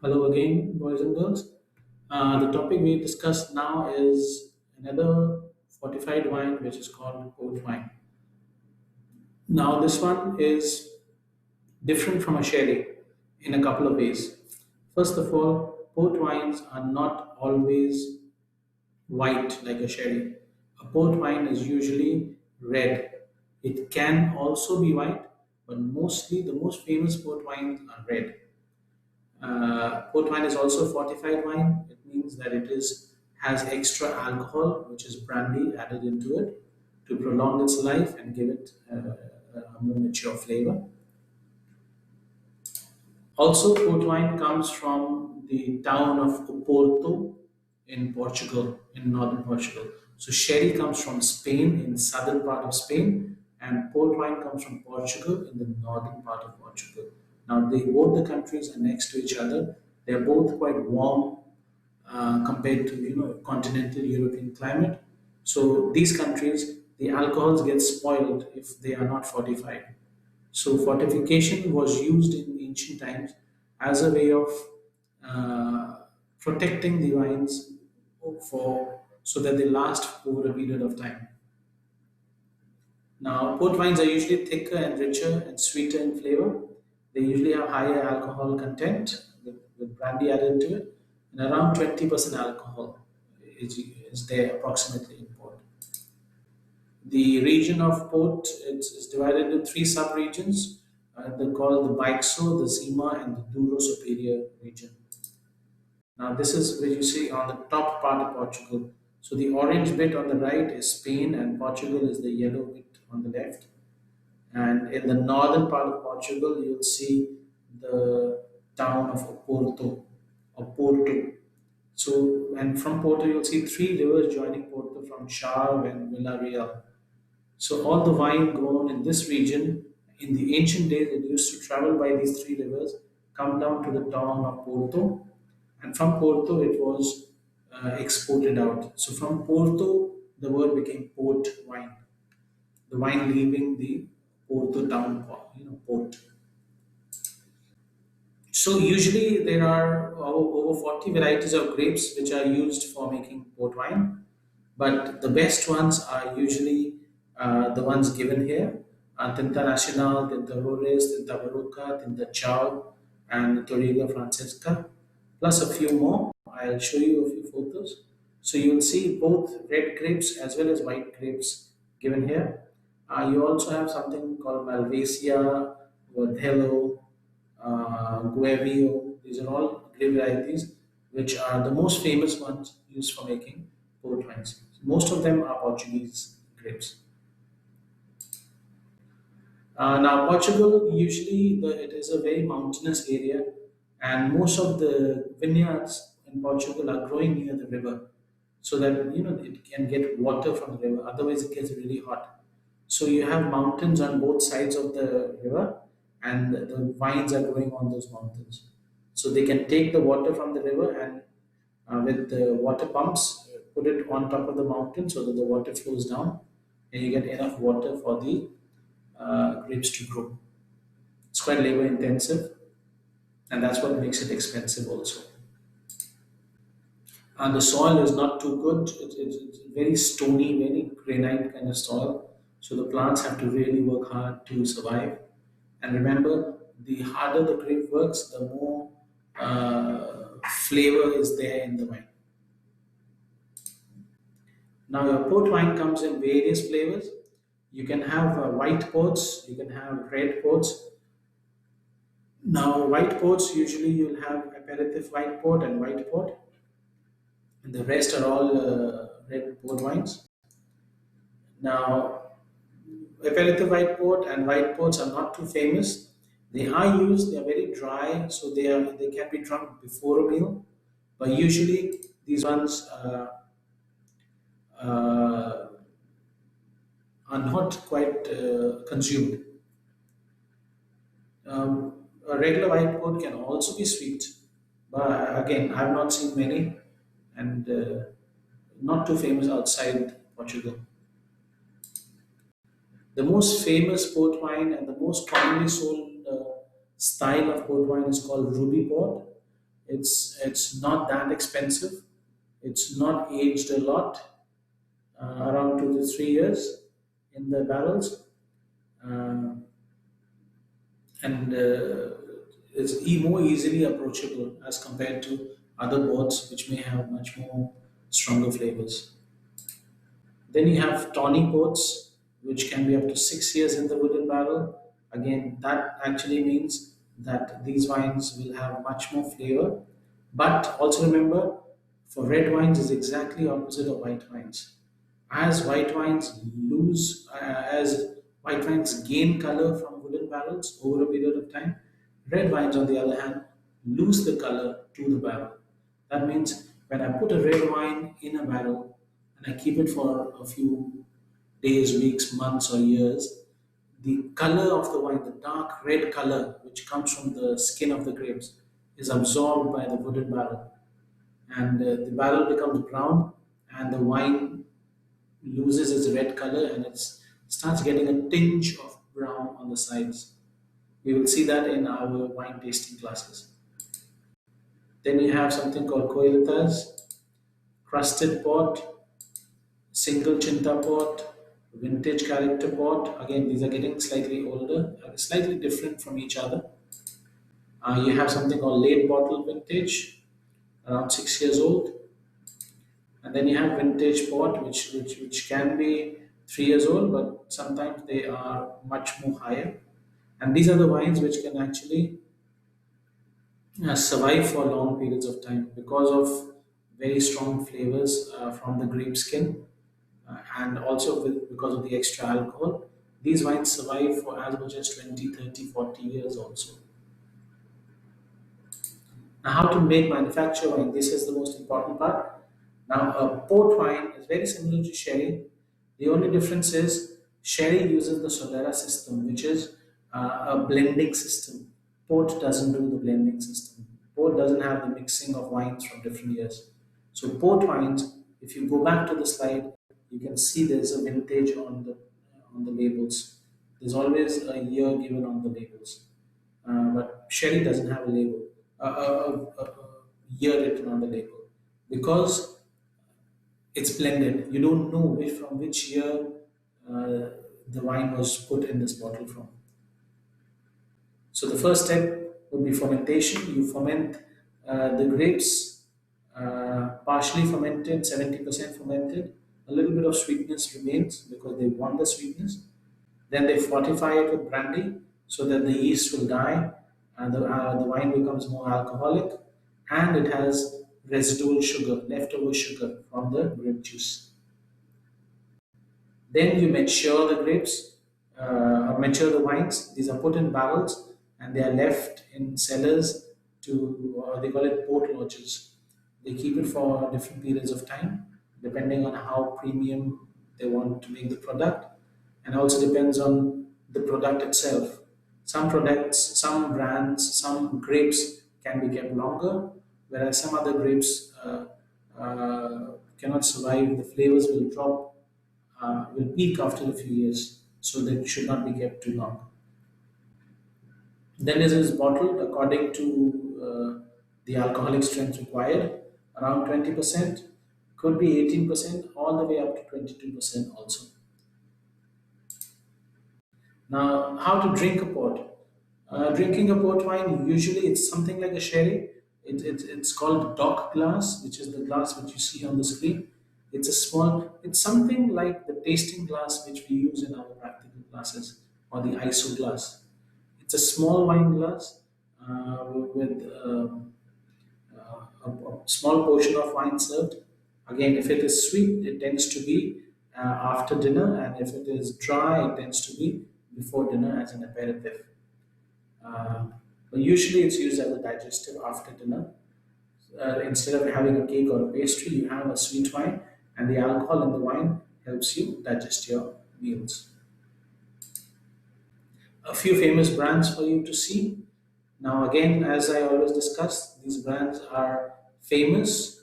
Hello again, boys and girls. The topic we discuss now is another fortified wine, which is called port wine. Now, this one is different from a sherry in a couple of ways. First of all, port wines are not always white like a sherry. A port wine is usually red. It can also be white, but mostly the most famous port wines are red. Port wine is also fortified wine. It means that it is has extra alcohol, which is brandy, added into it to prolong its life and give it a more mature flavor. Also, port wine comes from the town of Oporto in Portugal, in northern Portugal. So, sherry comes from Spain, in southern part of Spain, and port wine comes from Portugal, in the northern part of Portugal. Now, both the countries are next to each other. They are both quite warm compared to continental European climate. So, these countries, the alcohols get spoiled if they are not fortified. So fortification was used in ancient times as a way of protecting the wines for so that they last over a period of time. Now, port wines are usually thicker and richer and sweeter in flavor. They usually have higher alcohol content with brandy added to it, and around 20% alcohol is there approximately in port. The region of Port is divided into three sub-regions. They're called the Baixo, the Zima, and the Douro Superior region. Now, this is where you see on the top part of Portugal. So the orange bit on the right is Spain, and Portugal is the yellow bit on the left. And in the northern part of Portugal, you'll see the town of Oporto, or Porto. So, and from Porto, you'll see three rivers joining Porto from Chave and Villarreal. So all the wine grown in this region, in the ancient days, it used to travel by these three rivers, come down to the town of Porto, and from Porto it was exported out. So from Porto, the word became port wine. The wine leaving the Porto town, port. So usually there are over 40 varieties of grapes which are used for making port wine, but the best ones are usually the ones given here: Tinta Nacional, Tinta Rores, Tinta Barroca, Tinta Chao, and Torriga Francesca, plus a few more. I'll show you a few photos. So you'll see both red grapes as well as white grapes given here. You also have something called Malvasia, Verdelho, Guevio. These are all grape varieties which are the most famous ones used for making port wines. Most of them are Portuguese grapes. Now, Portugal usually it is a very mountainous area, and most of the vineyards in Portugal are growing near the river, so that it can get water from the river. Otherwise, it gets really hot. So you have mountains on both sides of the river, and the vines are growing on those mountains. So they can take the water from the river and with the water pumps, put it on top of the mountain so that the water flows down, and you get enough water for the grapes to grow. It's quite labor intensive, and that's what makes it expensive also. And the soil is not too good. It's very stony, very granite kind of soil. So the plants have to really work hard to survive. And remember, the harder the grape works, the more flavor is there in the wine. Now, your port wine comes in various flavors. You can have white ports, you can have red ports. Now, white ports usually you'll have aperitif white port and white port, and the rest are all red port wines. Now, aperitif white port and white ports are not too famous. They are used; they are very dry, so they can be drunk before a meal. But usually, these ones uh, are not quite consumed. A regular white port can also be sweet, but again, I've not seen many, and not too famous outside Portugal. The most famous port wine and the most commonly sold style of port wine is called ruby port. It's not that expensive. It's not aged a lot, around 2 to 3 years in the barrels, uh, and it's more easily approachable as compared to other boards which may have much more stronger flavors. Then you have tawny ports, which can be up to 6 years in the wooden barrel. Again, that actually means that these wines will have much more flavor. But also remember, for red wines is exactly opposite of white wines. As white wines gain color from wooden barrels over a period of time, red wines, on the other hand, lose the color to the barrel. That means when I put a red wine in a barrel and I keep it for a few days, weeks, months, or years, the color of the wine, the dark red color which comes from the skin of the grapes, is absorbed by the wooden barrel, and the barrel becomes brown, and the wine loses its red color, and it starts getting a tinge of brown on the sides. We will see that in our wine tasting classes. Then you have something called coelitas, crusted pot, single chinta pot, vintage character pot. Again, these are getting slightly older, slightly different from each other. You have something called late bottle vintage, around 6 years old. And then you have vintage pot, which can be 3 years old, but sometimes they are much more higher. And these are the wines which can actually survive for long periods of time because of very strong flavors from the grape skin, and also because of the extra alcohol. These wines survive for as much as 20, 30, 40 years also. Now, how to make manufacture wine? This is the most important part. Now, a port wine is very similar to sherry. The only difference is sherry uses the Solera system, which is a blending system. Port doesn't do the blending system. Port doesn't have the mixing of wines from different years. So, port wines, if you go back to the slide, you can see there's a vintage on the labels. There's always a year given on the labels, but sherry doesn't have a label, a year written on the label, because it's blended. You don't know from which year uh, the wine was put in this bottle from. So the first step would be fermentation. You ferment the grapes, partially fermented, 70% fermented. A little bit of sweetness remains because they want the sweetness. Then they fortify it with brandy so that the yeast will die and the wine becomes more alcoholic, and it has residual sugar, leftover sugar from the grape juice. Then you mature the grapes, or mature the wines. These are put in barrels and they are left in cellars they call it port lodges. They keep it for different periods of time, depending on how premium they want to make the product, and also depends on the product itself. Some products, some brands, some grapes can be kept longer, whereas some other grapes cannot survive. The flavors will drop, will peak after a few years, so they should not be kept too long. Then it is bottled according to the alcoholic strength required, around 20%, could be 18%, all the way up to 22% also. Now, how to drink a port? Drinking a port wine, usually it's something like a sherry. It's called dock glass, which is the glass which you see on the screen. It's something like the tasting glass which we use in our practical classes, or the ISO glass. It's a small wine glass with a small portion of wine served. Again, if it is sweet, it tends to be after dinner, and if it is dry, it tends to be before dinner as an aperitif. Uh, but usually, it's used as a digestive after dinner. Instead of having a cake or a pastry, you have a sweet wine, and the alcohol in the wine helps you digest your meals. A few famous brands for you to see. Now, again, as I always discuss, these brands are famous,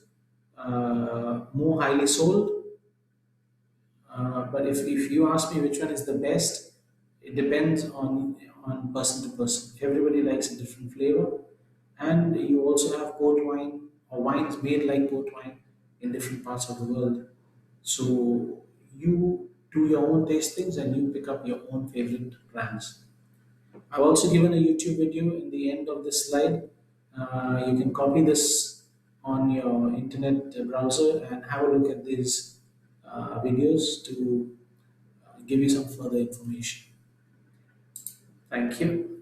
more highly sold. But if you ask me which one is the best, it depends on person to person. Everybody likes a different flavor, And you also have port wine or wines made like port wine in different parts of the world. So you do your own tastings and you pick up your own favorite brands. I've also given a YouTube video in the end of this slide. You can copy this on your internet browser and have a look at these videos to give you some further information. Thank you.